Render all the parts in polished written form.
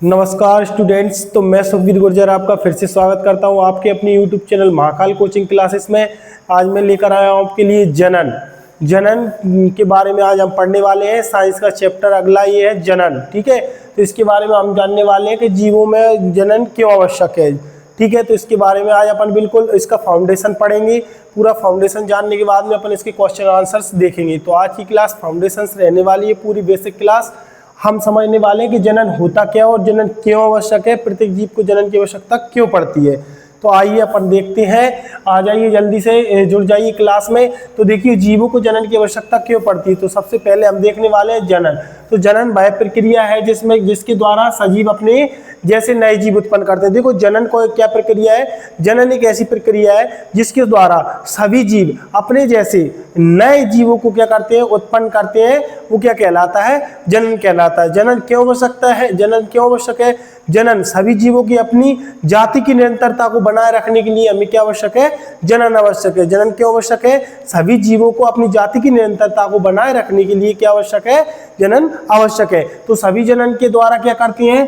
नमस्कार स्टूडेंट्स। तो मैं सुखवीर गुर्जर आपका फिर से स्वागत करता हूं आपके अपने YouTube channel Mahakal coaching classes में। आज मैं लेकर आया हूं आपके लिए जनन के बारे में आज हम पढ़ने वाले हैं। साइंस का चैप्टर अगला ये है जनन। ठीक है, तो इसके बारे में हम जानने वाले हैं कि जीवों में जनन क्यों आवश्यक है। ठीक है, तो इसके बारे में आज अपन बिल्कुल इसका फाउंडेशन पढ़ेंगे। पूरा फाउंडेशन जानने के बाद में अपन इसके क्वेश्चन आंसर्स देखेंगे। तो आज की क्लास फाउंडेशन रहने वाली है, पूरी बेसिक क्लास। हम समझने वाले हैं कि जनन होता क्या और जनन क्यों आवश्यक है, प्रत्येक जीव को जनन की आवश्यकता क्यों पड़ती है। तो आइए अपन देखते हैं। आ जाइए जल्दी से, जुड़ जाइए क्लास में। तो देखिए जीवों को जनन की आवश्यकता क्यों पड़ती है। तो सबसे पहले हम देखने वाले हैं जनन। तो जनन वह प्रक्रिया है जिसके द्वारा सजीव अपने जैसे नए जीव उत्पन्न करते हैं। देखो जनन को क्या प्रक्रिया है। जनन एक ऐसी प्रक्रिया है जिसके द्वारा सभी जीव अपने जैसे नए जीवों को क्या करते हैं, उत्पन्न करते हैं। वो क्या कहलाता है, जनन कहलाता है। जनन क्यों आवश्यकता है, जनन क्यों आवश्यक है। जनन सभी जीवों की अपनी जाति की निरंतरता को बनाए रखने के लिए हमें क्या आवश्यक है, जनन आवश्यक है। जनन क्यों आवश्यक है, सभी जीवों को अपनी जाति की निरंतरता को बनाए रखने के लिए क्या आवश्यक है, जनन आवश्यक है। तो सभी जनन के द्वारा क्या करते हैं,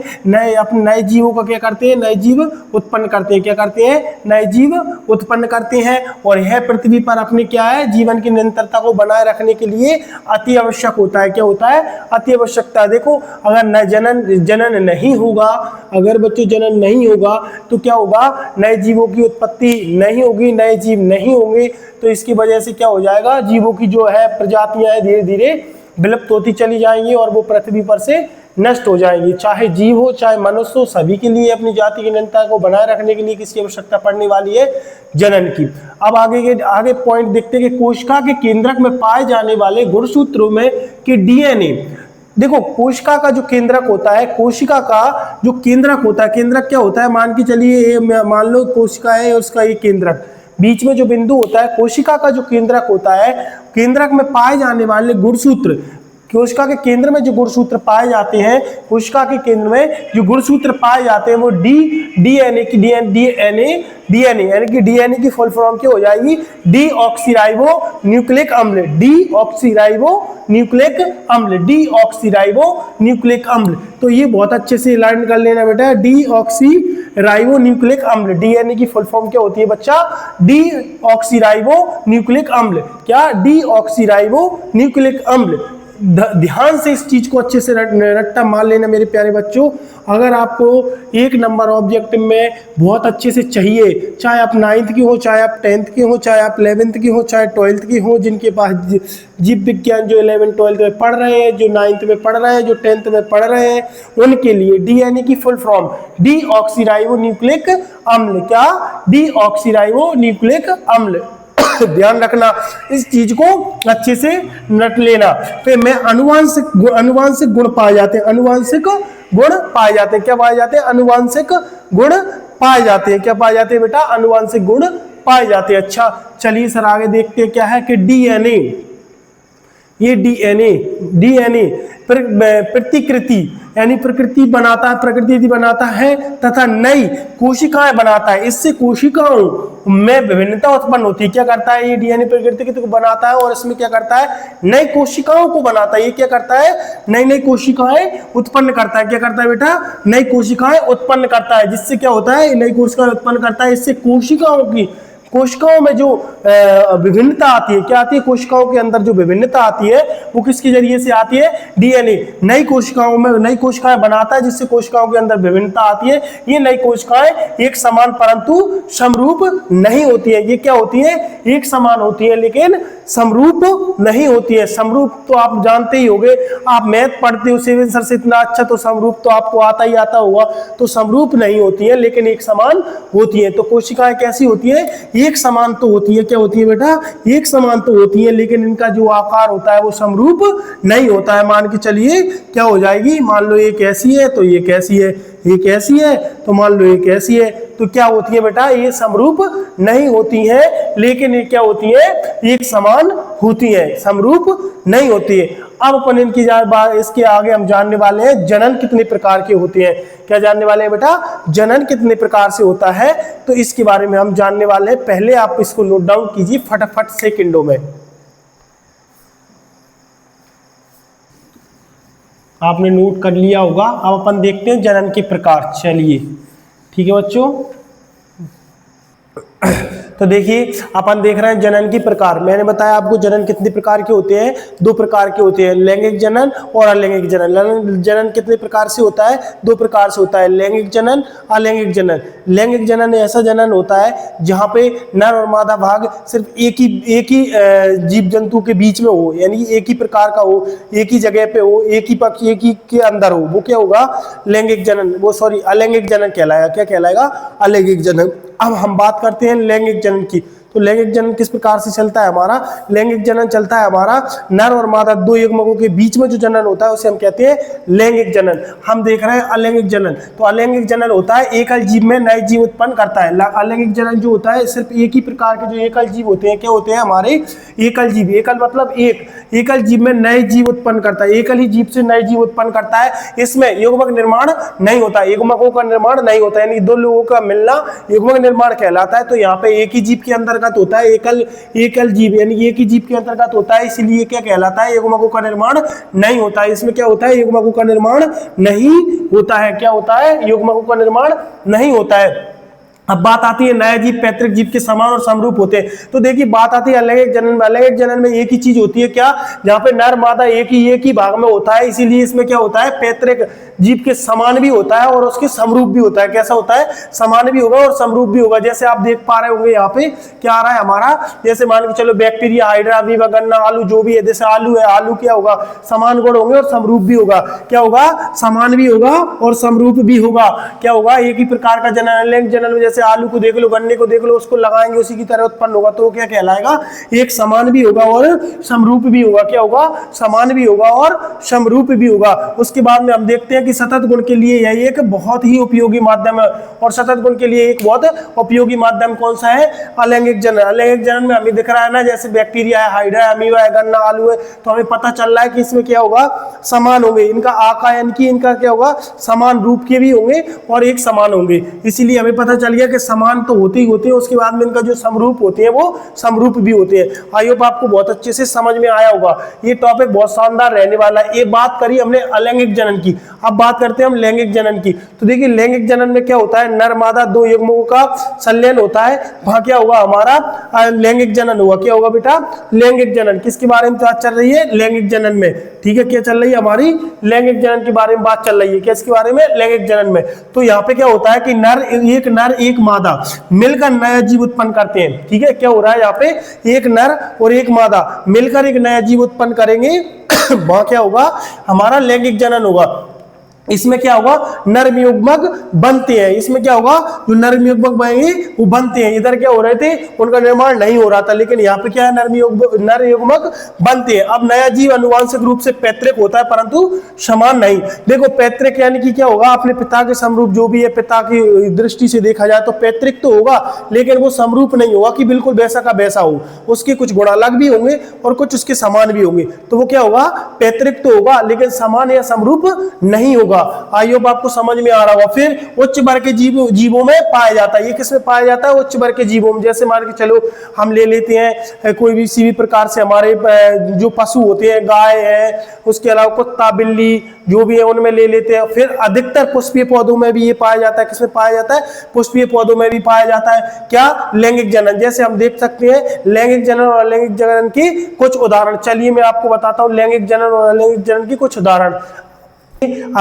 नए जीवों का क्या करते हैं, नए जीव उत्पन्न करते हैं। क्या करते हैं, नए जीव उत्पन्न करते हैं। और यह पृथ्वी पर अपने क्या है, जीवन की निरंतरता को बनाए रखने के लिए अति आवश्यक होता है। क्या होता है, अति आवश्यकता। देखो अगर जनन नहीं होगा, अगर बच्चों जनन नहीं होगा तो क्या होगा, नए जीवों की उत्पत्ति नहीं होगी, नए जीव नहीं होंगे। तो इसकी वजह से क्या हो जाएगा, जीवों की जो है प्रजातियां धीरे धीरे विलुप्त होती चली जाएंगी और वो पृथ्वी पर से नष्ट हो जाएंगी। चाहे जीव हो चाहे मनुष्य हो, सभी के लिए अपनी जाति की निरंतरता को बनाए रखने के लिए किसकी आवश्यकता पड़ने वाली है, जनन की। अब आगे पॉइंट देखते हैं कि कोशिका के केंद्रक में पाए जाने वाले गुणसूत्रों में कि डीएनए। देखो कोशिका का जो केंद्रक होता है, कोशिका का जो केंद्रक होता है, केंद्रक क्या होता है, मान के चलिए मान लो कोशिका है और उसका ये केंद्रक, बीच में जो बिंदु होता है, कोशिका का जो केंद्रक होता है, केंद्रक में पाए जाने वाले गुणसूत्र, कोशिका के केंद्र में जो गुणसूत्र पाए जाते हैं, कोशिका के केंद्र में जो गुणसूत्र पाए जाते हैं वो डीएनए यानी कि डीएनए की फुल फॉर्म क्या हो जाएगी, डीऑक्सीराइबो न्यूक्लिक अम्ल। डीऑक्सीराइबो न्यूक्लिक अम्ल। तो ये बहुत अच्छे से लर्न कर लेना बेटा, डीऑक्सीराइबो न्यूक्लिक अम्ल। डीएनए की फुल फॉर्म क्या होती है बच्चा, डीऑक्सीराइबो न्यूक्लिक अम्ल। क्या, डीऑक्सीराइबो न्यूक्लिक अम्ल। ध्यान से इस चीज को अच्छे से रट्टा मार लेना मेरे प्यारे बच्चों। अगर आपको एक नंबर ऑब्जेक्ट में बहुत अच्छे से चाहिए, चाहे आप 9th की हो, चाहे आप 10th की हो, चाहे आप 11th की हो, चाहे 12th की हो, जिनके पास जीव विज्ञान जो 11th 12th में पढ़ रहे हैं, जो 9th में पढ़ रहे हैं, जो 10th में पढ़ रहे हैं, उनके लिए डीएनए की फुल फॉर्म डीऑक्सीराइबो न्यूक्लिक अम्ल। क्या, डीऑक्सीराइबो न्यूक्लिक अम्ल। ध्यान रखना, इस चीज को अच्छे से रट लेना। फिर में अनुवांशिक गुण पाए जाते हैं, अनुवांशिक गुण पाए जाते हैं। क्या पाए जाते हैं, अनुवांशिक गुण पाए जाते हैं। क्या पाए जाते हैं बेटा, अनुवांशिक गुण पाए जाते हैं। अच्छा चलिए सर आगे देखते हैं क्या है कि डीएनए, ये डीएनए प्रतिकृति यानी प्रकृति बनाता है तथा नई कोशिकाएं बनाता है। इससे कोशिकाओं में विभिन्नता उत्पन्न होती है। क्या करता है, ये डीएनए प्रकृति को बनाता है और इसमें क्या करता है, नई कोशिकाओं को बनाता है। ये क्या करता है, नई कोशिकाएं उत्पन्न करता है। क्या करता है बेटा, नई कोशिकाएं उत्पन्न करता है। जिससे क्या होता है, नई कोशिकाएं उत्पन्न करता है। इससे कोशिकाओं में जो विभिन्नता आती है, क्या आती है, कोशिकाओं के अंदर जो विभिन्नता आती है वो किसके जरिए से आती है, डीएनए नई कोशिकाओं में नई कोशिकाएं बनाता है, जिससे कोशिकाओं के अंदर विभिन्नता आती है। ये नई कोशिकाएं एक समान परंतु समरूप नहीं होती है। ये क्या होती है, एक समान होती है लेकिन समरूप नहीं होती है। समरूप तो आप जानते ही होंगे, आप मैथ पढ़ते हो 7 सर से इतना अच्छा, तो समरूप तो आपको आता ही आता होगा। तो समरूप नहीं होती है लेकिन एक समान होती है। तो कोशिकाएं कैसी होती है, एक समान तो होती है। क्या होती है बेटा, एक समान तो होती है लेकिन इनका जो आकार होता है वो समरूप नहीं होता है। मान के चलिए क्या हो जाएगी, मान लो एक ऐसी है तो ये कैसी है, एक ऐसी है तो मान लो एक ऐसी है। तो क्या होती है बेटा, ये समरूप नहीं होती है लेकिन ये क्या होती है, एक समान होती है, समरूप नहीं होती है। अब अपन इनकी इसके आगे हम जानने वाले हैं जनन कितने प्रकार के होते हैं। क्या जानने वाले हैं बेटा, जनन कितने प्रकार से होता है, तो इसके बारे में हम जानने वाले हैं। पहले आप इसको नोट डाउन कीजिए फटाफट सेकंडों में। आपने नोट कर लिया होगा। अब अपन देखते हैं जनन के प्रकार। चलिए ठीक है बच्चों, तो देखिए अपन देख रहे हैं जनन की प्रकार। मैंने बताया आपको जनन कितने प्रकार के होते हैं, 2 प्रकार के होते हैं, लैंगिक जनन और अलैंगिक जनन। जनन कितने प्रकार से होता है, 2 प्रकार से होता है, लैंगिक जनन, अलैंगिक जनन। लैंगिक जनन ऐसा जनन होता है जहां पे नर और मादा भाग सिर्फ एक ही जीव जंतु के बीच में हो, यानी एक ही प्रकार का हो, एक ही जगह पे हो, एक ही पक्ष एक ही के अंदर हो, वो क्या होगा, लैंगिक जनन, वो सॉरी अलैंगिक जनन कहलाएगा। क्या कहलाएगा, अलैंगिक जनन। अब हम बात करते हैं लैंगिक जनन की। तो लैंगिक जनन किस प्रकार से चलता है हमारा, लैंगिक जनन चलता है हमारा नर और मादा 2 युग्मकों के बीच में जो जनन होता है उसे हम कहते हैं लैंगिक जनन। हम देख रहे हैं अलैंगिक जनन। तो अलैंगिक जनन होता है एकल जीव में नए जीव उत्पन्न करता है। अलैंगिक जनन जो होता है सिर्फ एक ही प्रकार के जो एकल जीव होते हैं, क्या होते हैं हमारे एकल जीव। एकल मतलब एक, एकल जीव में नए जीव उत्पन्न करता है, एकल ही जीव से नए जीव उत्पन्न करता है। इसमें युग्मक निर्माण नहीं होता, युग्मकों का निर्माण नहीं होता, यानी 2 लोगों का मिलना युग्मक निर्माण कहलाता है। तो यहाँ पे एक ही जीव के अंदर होता है, एकल जीव, यानी एक ही जीव के अंतर्गत होता है, इसलिए क्या कहलाता है, युग्मकों का निर्माण नहीं होता है। इसमें क्या होता है, युग्मकों का निर्माण नहीं होता है। क्या होता है, युग्मकों का निर्माण नहीं होता है। अब बात आती है नया जीव पैतृक जीव के समान और समरूप होते हैं। तो देखिए बात आती है अलैंगिक जनन में। अलैंगिक जनन में एक ही चीज होती है, क्या, जहां पे नर मादा एक ही भाग में होता है, इसीलिए इसमें क्या होता है, पैतृक जीव के समान भी होता है और उसके समरूप भी होता है। कैसा होता है, समान भी होगा और समरूप भी होगा। जैसे आप देख पा रहे होंगे यहाँ पे क्या आ रहा है हमारा, जैसे मान के चलो बैक्टीरिया, हाइड्रा, अमीबा, गन्ना, आलू जो भी है, जैसे आलू है, आलू क्या होगा, समान गुण होंगे और समरूप भी होगा। क्या होगा, समान भी होगा और समरूप भी होगा। क्या होगा, एक ही प्रकार का जनन। अलैंगिक जनन में जैसे आलू को देख लो, गन्ने को देख लो, उसको लगाएंगे उसी की तरह उत्पन्न होगा, तो क्या कहलाएगा, एक समान भी होगा और समरूप भी होगा। क्या होगा, समान भी होगा और समरूप भी होगा। उसके बाद में हम देखते हैं कि सतत गुण के लिए यह एक बहुत ही उपयोगी माध्यम है, और सतत गुण के लिए एक बहुत उपयोगी माध्यम कौन सा है, अलैंगिक जनन। अलैंगिक जनन में हमें दिख रहा है ना, जैसे बैक्टीरिया है, हाइड्रा है, अमीबा है, गन्ना, आलू है, तो हमें पता चल रहा है कि इसमें क्या होगा, समान होंगे। इनका आकार यानी कि इनका क्या होगा, समान रूप के भी होंगे और एक समान होंगे। इसीलिए हमें पता चल गया कि समान तो होते ही होते हैं, उसके बाद में इनका जो समरूप होते हैं वो समरूप भी होते हैं। आई होप आपको बहुत अच्छे से समझ में आया होगा। ये टॉपिक बहुत शानदार रहने वाला है। ये बात करी हमने अलैंगिक जनन की, अब बात करते हैं हम लैंगिक जनन की। तो देखिए लैंगिक जनन में क्या होता है, नर मादा 2 युग्मकों का संलयन होता है, वहां क्या होगा हमारा लैंगिक जनन हुआ। क्या होगा बेटा, लैंगिक जनन। किसके बारे में बात चल रही है, लैंगिक जनन में। ठीक है, क्या चल रही है हमारी, लैंगिक जनन के बारे में बात चल रही है। किसके बारे में, लैंगिक जनन में। तो यहाँ पे क्या होता है कि नर एक मादा मिलकर नया जीव उत्पन्न करते हैं। ठीक है, क्या हो रहा है यहाँ पे, एक नर और एक मादा मिलकर एक नया जीव उत्पन्न करेंगे वहां क्या होगा, हमारा लैंगिक जनन होगा। इसमें क्या होगा, नर युग्मक बनते हैं। इसमें क्या होगा, जो नर युग्मक बनेंगे वो बनते हैं। इधर क्या हो रहे थे, उनका निर्माण नहीं हो रहा था, लेकिन यहाँ पे क्या है, नर युग्मक बनते हैं। अब नया जीव अनुवांशिक रूप से पैतृक होता है परंतु समान नहीं। देखो पैतृक यानी कि क्या होगा, अपने पिता के समरूप, जो भी है पिता की दृष्टि से देखा जाए तो पैतृक तो होगा, लेकिन वो समरूप नहीं होगा कि बिल्कुल वैसा का वैसा हो। उसके कुछ गुण अलग भी होंगे और कुछ उसके समान भी होंगे। तो वो क्या होगा, पैतृक तो होगा लेकिन समान या समरूप नहीं होगा। आई होप आपको समझ में आ रहा होगा। फिर उच्च वर्ग के जीवों में पाया जाता है। ये किसमें पाया जाता है, उच्च वर्ग के जीवों में। जैसे मान के चलो हम ले लेते हैं कोई भी किसी भी प्रकार से हमारे जो पशु होते हैं, गाय है, उसके अलावा कुत्ता, बिल्ली, जो भी है उनमें ले लेते हैं। फिर अधिकतर पुष्पीय पौधों में भी ये पाया जाता है। किसमें पाया जाता है, पुष्पीय पौधों में भी पाया जाता है। क्या, लैंगिक जनन। जैसे हम देख सकते हैं लैंगिक जनन और अलैंगिक जनन की कुछ उदाहरण। चलिए मैं आपको बताता हूँ लैंगिक जनन और अलैंगिक जनन की कुछ उदाहरण।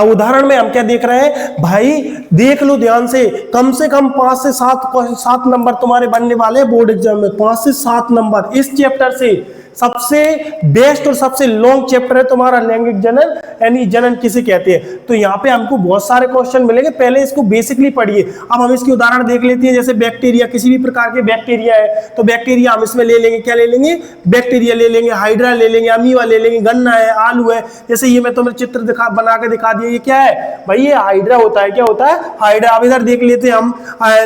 उदाहरण में हम क्या देख रहे हैं भाई, देख लो ध्यान से कम 5 से 7 नंबर तुम्हारे बनने वाले बोर्ड एग्जाम में। 5 से 7 नंबर इस चैप्टर से। सबसे बेस्ट और सबसे लॉन्ग चैप्टर है तुम्हारा लैंगिक जनन, यानी जनन किसे कहते हैं। तो यहाँ पे हमको बहुत सारे क्वेश्चन मिलेंगे, पहले इसको बेसिकली पढ़िए। अब हम इसकी उदाहरण देख लेते हैं। जैसे बैक्टीरिया, किसी भी प्रकार के बैक्टीरिया है तो बैक्टीरिया हम इसमें ले लेंगे, क्या ले लेंगे, बैक्टीरिया ले लेंगे, हाइड्रा ले लेंगे, अमीबा ले लेंगे, गन्ना है, आलू है। जैसे ये मैं तुम्हें चित्र बना के दिखा दिया, ये क्या है भाई, ये हाइड्रा होता है। क्या होता है, हाइड्रा। अब इधर देख लेते हैं हम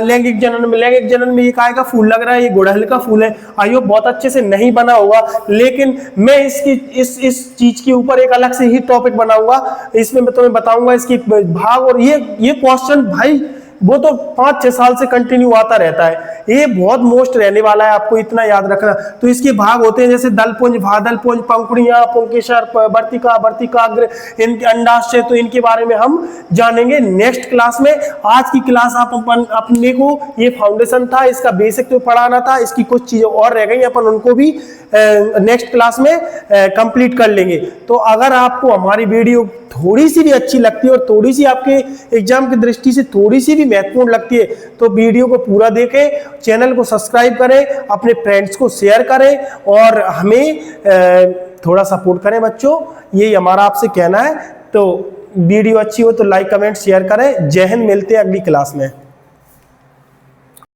लैंगिक जनन में। लैंगिक जनन में ये काय का फूल लग रहा है, ये गुड़हल का फूल है। आइयो बहुत अच्छे से नहीं बना होगा, लेकिन मैं इसकी इस चीज के ऊपर एक अलग से ही टॉपिक बनाऊंगा। इसमें मैं तुम्हें बताऊंगा इसकी भाग। और ये क्वेश्चन भाई वो तो 5-6 साल से कंटिन्यू आता रहता है। ये बहुत मोस्ट रहने वाला है, आपको इतना याद रखना। तो इसके भाग होते हैं जैसे दलपुंज, भादलपुंज, पंखुड़ियां, पुंकेसर, वर्तिका, वर्तिकाग्र, इनके अंडाशय, तो इनके बारे में हम जानेंगे नेक्स्ट क्लास में। आज की क्लास आप अपने को ये फाउंडेशन था, इसका बेसिक तो पढ़ाना था, इसकी कुछ चीजें और रह गई, अपन उनको भी नेक्स्ट क्लास में कंप्लीट कर लेंगे। तो अगर आपको हमारी वीडियो थोड़ी सी भी अच्छी लगती है और थोड़ी सी आपके एग्जाम की दृष्टि से थोड़ी सी भी महत्वपूर्ण लगती है तो वीडियो को पूरा देखें, चैनल को सब्सक्राइब करें, अपने फ्रेंड्स को शेयर करें और हमें थोड़ा सपोर्ट करें बच्चों, यही हमारा आपसे कहना है। तो वीडियो अच्छी हो तो लाइक, कमेंट, शेयर करें। जय हिंद, मिलते हैं अगली क्लास में।